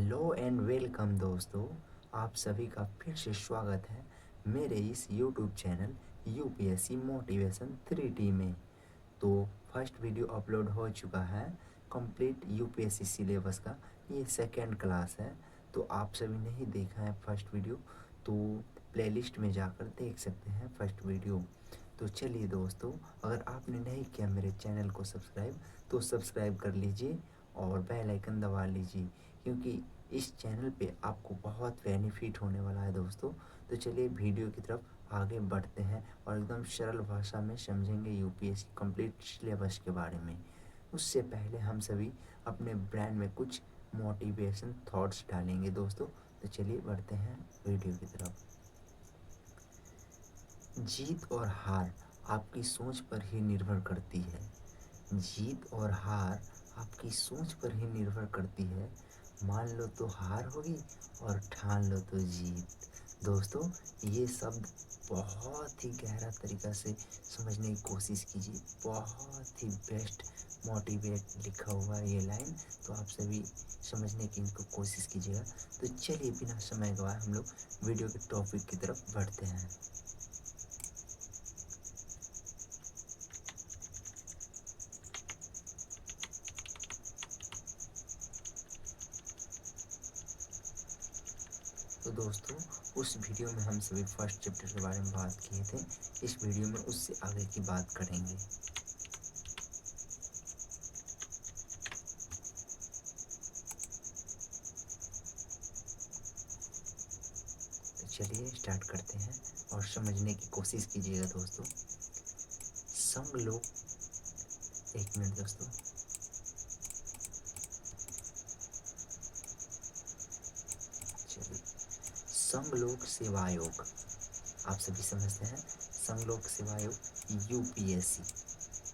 Hello and welcome दोस्तों, आप सभी का फिर से स्वागत है मेरे इस YouTube channel UPSC motivation 3D में। तो फर्स्ट वीडियो अपलोड हो चुका है कंप्लीट यूपीएससी सिलेबस का। ये सेकेंड क्लास है, तो आप सभी ने ही देखा है फर्स्ट वीडियो, तो प्लेलिस्ट में जाकर देख सकते हैं फर्स्ट वीडियो। तो चलिए दोस्तों, अगर आपने नहीं किया मेरे चैनल को सब्सक्राइब तो सब्सक्राइब कर लीजिए और बेल आइकन दबा लीजिए, क्योंकि इस चैनल पे आपको बहुत बेनिफिट होने वाला है दोस्तों। तो चलिए वीडियो की तरफ आगे बढ़ते हैं और एकदम सरल भाषा में समझेंगे यूपीएससी कंप्लीट सिलेबस के बारे में। उससे पहले हम सभी अपने ब्रेन में कुछ मोटिवेशन थॉट्स डालेंगे दोस्तों। तो चलिए बढ़ते हैं वीडियो की तरफ। जीत और हार आपकी सोच पर ही निर्भर करती है। जीत और हार आपकी सोच पर ही निर्भर करती है। मान लो तो हार होगी और ठान लो तो जीत। दोस्तों, ये शब्द बहुत ही गहरा तरीक़ा से समझने की कोशिश कीजिए। बहुत ही बेस्ट मोटिवेट लिखा हुआ है ये लाइन, तो आप सभी समझने की इनको कोशिश कीजिएगा। तो चलिए बिना समय गवाए हम लोग वीडियो के टॉपिक की तरफ बढ़ते हैं। तो दोस्तों, उस वीडियो में हम सभी फर्स्ट चैप्टर के बारे में बात किए थे। इस वीडियो में उससे आगे की बात करेंगे। तो चलिए स्टार्ट करते हैं और समझने की कोशिश कीजिएगा दोस्तों। संघ लोक, एक मिनट दोस्तों। चलिए, संघ लोक सेवा आयोग आप सभी समझते हैं। संघ लोक सेवा आयोग यूपीएससी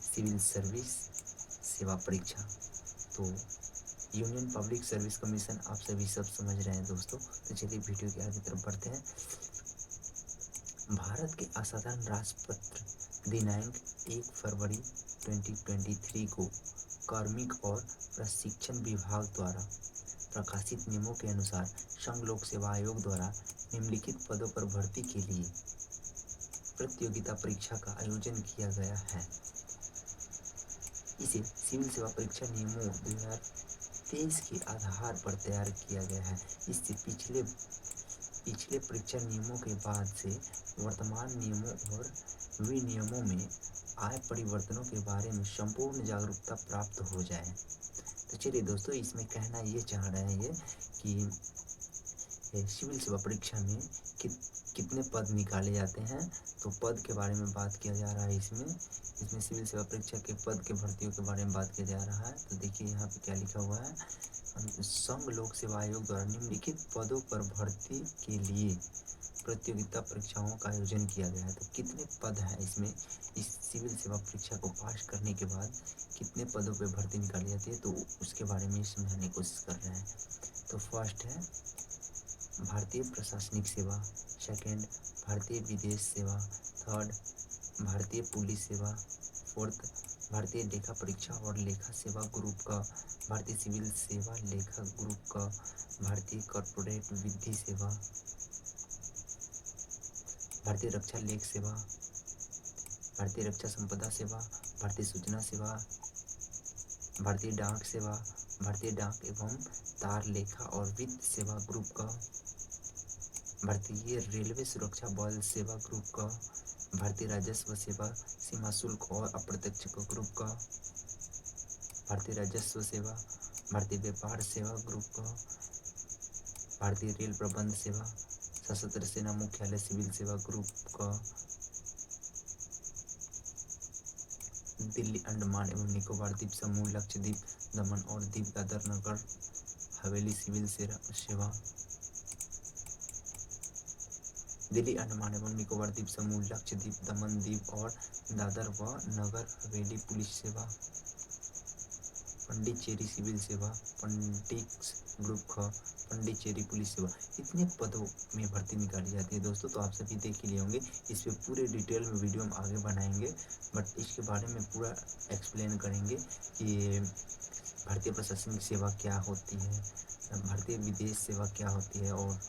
सिविल सर्विस सेवा परीक्षा, तो यूनियन पब्लिक सर्विस कमीशन आप सभी सब समझ रहे हैं दोस्तों। तो चलिए वीडियो के आगे तरफ बढ़ते हैं। भारत के असाधारण राष्ट्रपति दिनांक 1 फरवरी 2023 को कार्मिक और प्रशिक्षण विभाग द्वारा प्रकाशित नियमों के अनुसार संघ लोक सेवा आयोग द्वारा निम्नलिखित पदों पर भर्ती के लिए प्रतियोगिता परीक्षा का आयोजन किया गया है। इसे सिविल सेवा परीक्षा नियमों 2023 के आधार पर तैयार किया गया है। इससे पिछले परीक्षा नियमों के बाद से वर्तमान नियमों और विनियमों में आए परिवर्तनों के बारे में संपूर्ण जागरूकता प्राप्त हो जाए। तो चलिए दोस्तों, इसमें कहना ये चाह रहे हैं ये कि सिविल सेवा परीक्षा में कितने पद निकाले जाते हैं, तो पद के बारे में बात किया जा रहा है। इसमें सिविल सेवा परीक्षा के पद के भर्तियों के बारे में बात किया जा रहा है। तो देखिए यहाँ पे क्या लिखा हुआ है। संघ लोक सेवा आयोग द्वारा निम्नलिखित पदों पर भर्ती के लिए प्रतियोगिता परीक्षाओं का आयोजन किया गया है। तो कितने पद हैं इसमें, इस सिविल सेवा परीक्षा को पास करने के बाद कितने पदों पर भर्ती निकाली जाती है, तो उसके बारे में समझाने की कोशिश कर रहे हैं। तो फर्स्ट है भारतीय प्रशासनिक सेवा, सेकंड भारतीय विदेश सेवा, थर्ड भारतीय पुलिस सेवा, फोर्थ भारतीय लेखा परीक्षा और लेखा सेवा ग्रुप का, भारतीय सिविल सेवा लेखा ग्रुप का, भारतीय कॉर्पोरेट विधि सेवा, भारतीय रक्षा लेख सेवा, भारतीय रक्षा संपदा सेवा, भारतीय सूचना सेवा, भारतीय डाक सेवा, भारतीय डाक एवं तार लेखा और वित्त सेवा ग्रुप का, भारतीय रेलवे सुरक्षा बल सेवा ग्रुप का, भारतीय राजस्व सेवा सीमा शुल्क और अप्रत्यक्ष ग्रुप का, भारतीय राजस्व सेवा, भारतीय व्यापार सेवा ग्रुप का, भारतीय रेल प्रबंध सेवा, सशस्त्र सेना मुख्यालय सिविल सेवा ग्रुप का, दिल्ली अंडमान एवं निकोबार द्वीप समूह, लक्षद्वीप, दमन और दीव दादर नगर हवेली सिविल सेवा, दिल्ली अंडमान एवं निकोबार द्वीप समूह, लक्षद्वीप, दमन दीव और दादर व नगर हवेली पुलिस सेवा, पंडिचेरी सिविल सेवा, पंडिक्स ग्रुप का, पंडिचेरी पुलिस सेवा। इतने पदों में भर्ती निकाली जाती है दोस्तों। तो आप सभी देख ही लिए होंगे। इस पे पूरे डिटेल में वीडियो हम आगे बनाएंगे, बट इसके बारे में पूरा एक्सप्लेन करेंगे कि भारतीय प्रशासनिक सेवा क्या होती है, भारतीय विदेश सेवा क्या होती है और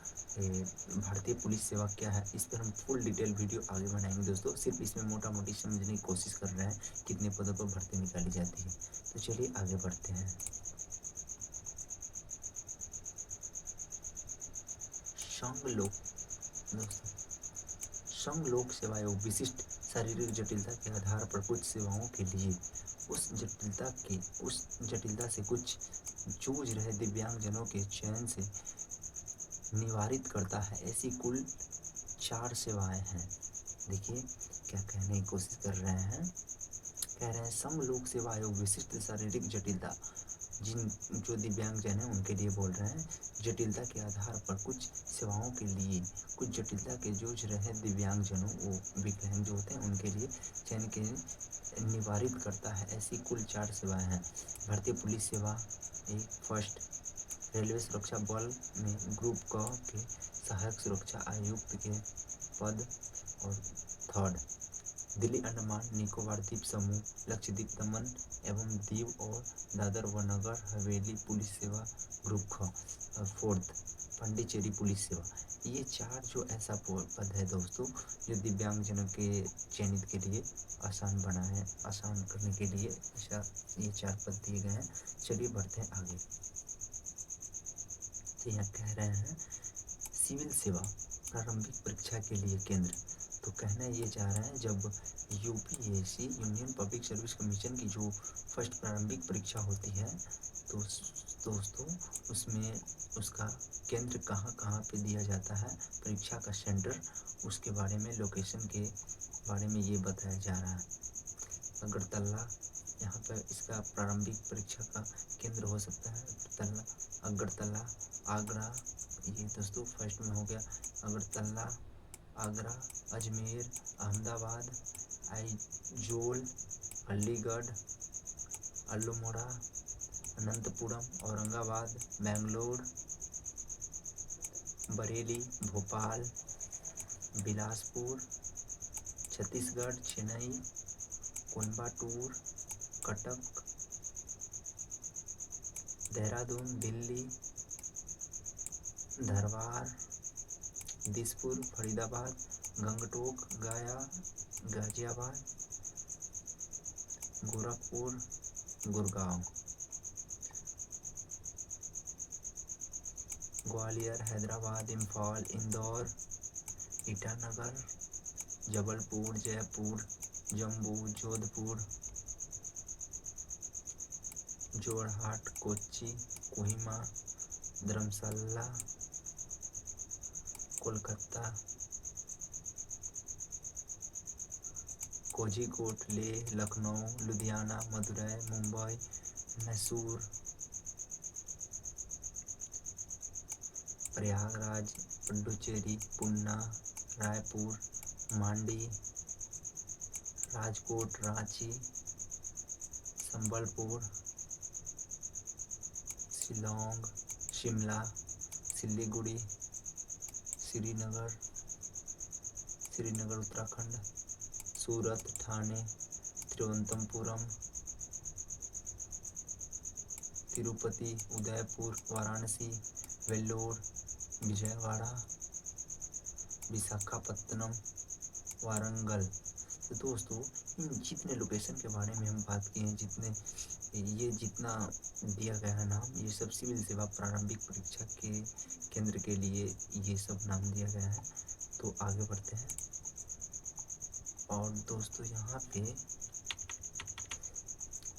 भारतीय पुलिस सेवा क्या है, इस पर हम फुल डिटेल वीडियो आगे बनाएंगे दोस्तों। सिर्फ इसमें मोटा मोटी समझने की कोशिश कर रहे हैं कितने पदों पर भर्ती निकाली जाती है। तो चलिए आगे बढ़ते हैं। संघ लोक दोस्तों, संघ लोक सेवा एवं विशिष्ट शारीरिक जटिलता के आधार पर कुछ सेवाओं के लिए उस जटिलता से कुछ जूझ रहे दिव्यांगजनों के चयन से निवारित करता है। ऐसी कुल 4 सेवाएं हैं। देखिए क्या कहने की कोशिश कर रहे हैं। कह रहे हैं संघ लोक सेवा एवं विशिष्ट शारीरिक जटिलता, जो दिव्यांगजन हैं उनके लिए बोल रहे हैं। जटिलता के आधार पर कुछ सेवाओं के लिए कुछ जटिलता के जूझ रहे दिव्यांगजनों, वो विकलांग जो होते हैं उनके लिए चयन के निवारित करता है। ऐसी कुल 4 सेवाएं हैं। भारतीय पुलिस सेवा एक, फर्स्ट रेलवे सुरक्षा बल में ग्रुप क के सहायक सुरक्षा आयुक्त के पद, और थर्ड दिल्ली अंडमान निकोबार द्वीप समूह, लक्षद्वीप, दमन एवं दीव और दादर व नगर हवेली पुलिस सेवा ग्रुप ख, और फोर्थ पांडिचेरी पुलिस सेवा। ये 4 जो ऐसा पद है दोस्तों जो दिव्यांगजनों के चयनित के लिए आसान करने के लिए ऐसा ये 4 पद दिए गए हैं। चलिए बढ़ते हैं आगे। तो यहाँ कह रहे हैं सिविल सेवा प्रारंभिक परीक्षा के लिए केंद्र। तो कहना ये चाह रहे हैं जब UPSC union public service commission की जो फर्स्ट प्रारंभिक परीक्षा होती है तो दोस्तों उसमें उसका केंद्र कहाँ कहाँ पे दिया जाता है, परीक्षा का सेंटर, उसके बारे में लोकेशन के बारे में ये बताया जा रहा है। अगरतला यहाँ पर इसका प्रारंभिक परीक्षा का केंद्र हो सकता है। अगरतला, आगरा, ये दोस्तों फर्स्ट में हो गया। अगरतला, आगरा, अजमेर, अहमदाबाद, आइजोल, अलीगढ़, अल्मोड़ा, अनंतपुरम, औरंगाबाद, बेंगलोर, बरेली, भोपाल, बिलासपुर, छत्तीसगढ़, चेन्नई, कोयम्बटूर, कटक, देहरादून, दिल्ली, धरवार, दिसपुर, फरीदाबाद, गंगटोक, गया, गाजियाबाद, गोरखपुर, गुड़गांव, ग्वालियर, हैदराबाद, इम्फाल, इंदौर, ईटानगर, जबलपुर, जयपुर, जम्मू, जोधपुर, जोरहाट, कोच्चि, कोहिमा, धर्मशाला, कोलकाता, कोझिकोड, लेह, लखनऊ, लुधियाना, मदुरई, मुंबई, मैसूर, प्रयागराज, पुडुचेरी, पुन्ना, रायपुर, मांडी, राजकोट, रांची, संबलपुर, शिलोंग, शिमला, सिलीगुड़ी, श्रीनगर उत्तराखंड, सूरत, ठाणे, तिरुवनंतपुरम, तिरुपति, उदयपुर, वाराणसी, वेल्लोर, विजयवाड़ा, विशाखापत्तनम, वारंगल। तो दोस्तों इन जितने लोकेशन के बारे में हम बात किए हैं, ये जितना दिया गया है नाम, ये सब सिविल सेवा प्रारंभिक परीक्षा के केंद्र के लिए ये सब नाम दिया गया है। तो आगे बढ़ते हैं। और दोस्तों यहाँ पे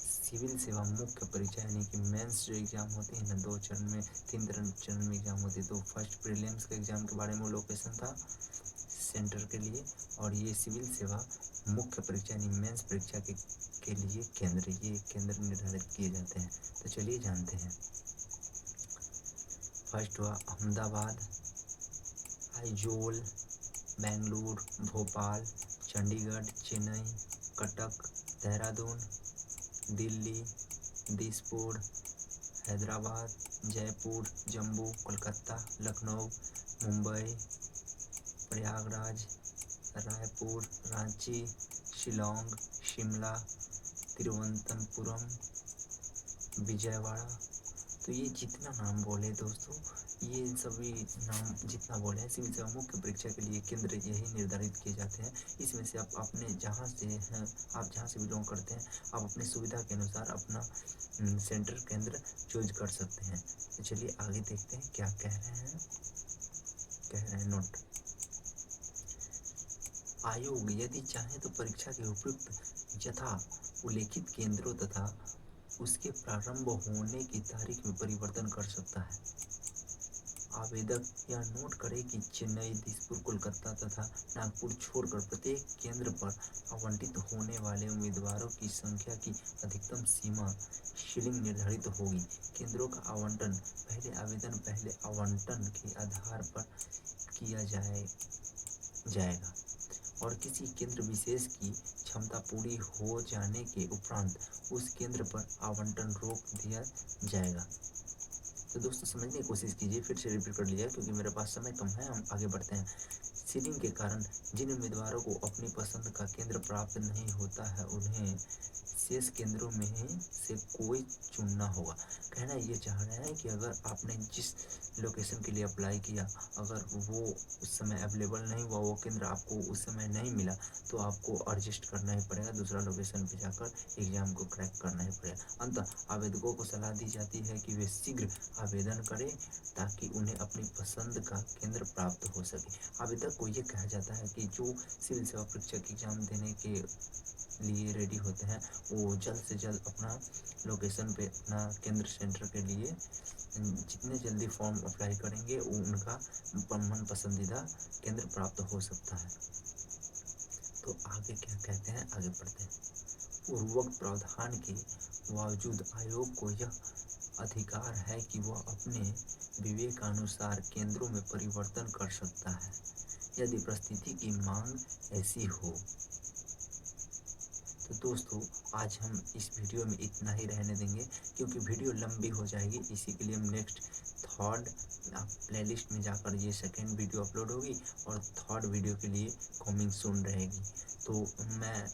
सिविल सेवा मुख्य परीक्षा यानी कि मेंस जो एग्जाम होती है ना, 2 चरण में 3 चरण में एग्जाम होती है। तो फर्स्ट प्रीलिम्स के एग्जाम के बारे में लोकेशन था सेंटर के लिए, और ये सिविल सेवा मुख्य परीक्षा यानी मेंस परीक्षा के लिए ये केंद्र निर्धारित किए जाते हैं। तो चलिए जानते हैं। फर्स्ट हुआ अहमदाबाद, आइजोल, बेंगलुरु, भोपाल, चंडीगढ़, चेन्नई, कटक, देहरादून, दिल्ली, दिसपुर, हैदराबाद, जयपुर, जम्मू, कोलकाता, लखनऊ, मुंबई, प्रयागराज, रायपुर, रांची, शिलोंग, शिमला, तिरुवनंतपुरम, विजयवाड़ा, तो ये जितना नाम बोले दोस्तों, ये सभी नाम जितना बोले हैं सिविल सेवा मुख्य परीक्षा के लिए केंद्र यही निर्धारित किए जाते हैं। इसमें से आप अपने जहाँ से हैं, आप जहाँ से बिलोंग करते हैं, आप अपनी सुविधा के अनुसार अपना सेंटर केंद्र चूज कर सकते हैं। तो चलिए आगे देखते हैं क्या कह रहे हैं नोट। आयोग यदि चाहे तो परीक्षा के उपयुक्त यथा उल्लेखित केंद्रों तथा उसके प्रारंभ होने की तारीख में परिवर्तन कर सकता है। आवेदक यह नोट करे कि चेन्नई, दिसपुर, कोलकाता तथा नागपुर छोड़कर प्रत्येक केंद्र पर आवंटित होने वाले उम्मीदवारों की संख्या की अधिकतम सीमा सीलिंग निर्धारित होगी। केंद्रों का आवंटन पहले आवंटन के आधार पर किया जाएगा और किसी केंद्र विशेष की क्षमता पूरी हो जाने के उपरांत उस केंद्र पर आवंटन रोक दिया जाएगा। तो दोस्तों समझने की कोशिश कीजिए, फिर से रिपीट कर लीजिए क्योंकि मेरे पास समय कम है। हम आगे बढ़ते हैं। सीडिंग के कारण जिन उम्मीदवारों को अपनी पसंद का केंद्र प्राप्त नहीं होता है उन्हें शेष केंद्रों में से कोई चुनना होगा। कहना ये चाह रहे हैं कि अगर आपने जिस लोकेशन के लिए अप्लाई किया, अगर वो उस समय अवेलेबल नहीं हुआ, वो केंद्र आपको उस समय नहीं मिला, तो आपको एडजस्ट करना ही पड़ेगा, दूसरा लोकेशन पे जाकर एग्जाम को क्रैक करना ही पड़ेगा। अंततः आवेदकों को सलाह दी जाती है कि वे शीघ्र आवेदन करें ताकि उन्हें अपनी पसंद का केंद्र प्राप्त हो सके। आवेदक को ये कहा जाता है कि जो सिविल सेवा परीक्षा के एग्जाम देने के लिए रेडी होते हैं वो जल्द से जल्द अपना लोकेशन पे अपना केंद्र सेंटर के लिए जितने जल्दी फॉर्म अप्लाई करेंगे वो उनका मन पसंदीदा केंद्र प्राप्त हो सकता है। तो आगे क्या कहते हैं, आगे पढ़ते हैं। उर्वरक प्रावधान के बावजूद आयोग को यह अधिकार है कि वह अपने विवेकानुसार केंद्रों में परिवर्तन कर सकता है यदि परिस्थिति की मांग ऐसी हो। तो दोस्तों आज हम इस वीडियो में इतना ही रहने देंगे क्योंकि वीडियो लंबी हो जाएगी। इसी के लिए हम नेक्स्ट थर्ड प्लेलिस्ट में जाकर ये सेकेंड वीडियो अपलोड होगी और थर्ड वीडियो के लिए कमिंग सून रहेगी। तो मैं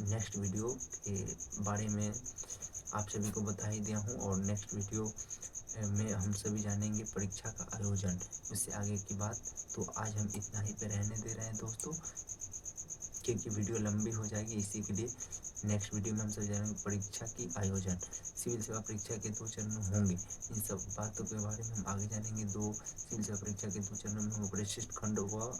नेक्स्ट वीडियो के बारे में आप सभी को बता ही दिया हूँ और नेक्स्ट वीडियो में हम सभी जानेंगे परीक्षा का आयोजन, उससे आगे की बात। तो आज हम इतना ही पे रहने दे रहे हैं दोस्तों क्योंकि वीडियो लंबी हो जाएगी। इसी के लिए नेक्स्ट वीडियो में हम सब जानेंगे परीक्षा की आयोजन। सिविल सेवा परीक्षा के 2 चरण होंगे, इन सब बातों के बारे में हम आगे जानेंगे। सिविल सेवा परीक्षा के 2 चरण में होंगे। परिशिष्ट खंड व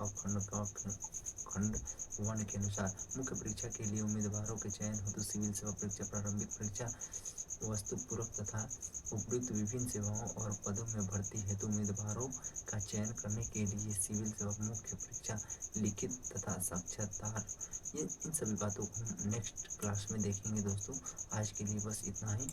खंड 1 के अनुसार मुख्य परीक्षा के लिए उम्मीदवारों के चयन हेतु सिविल सेवा परीक्षा प्रारंभिक परीक्षा वस्तु पूर्वक तथा उपयुक्त विभिन्न सेवाओं और पदों में भर्ती हेतु उम्मीदवारों का चयन करने के लिए सिविल सेवा मुख्य परीक्षा लिखित तथा साक्षात्कार, ये इन सभी बातों को हम नेक्स्ट क्लास में देखेंगे दोस्तों। आज के लिए बस इतना ही।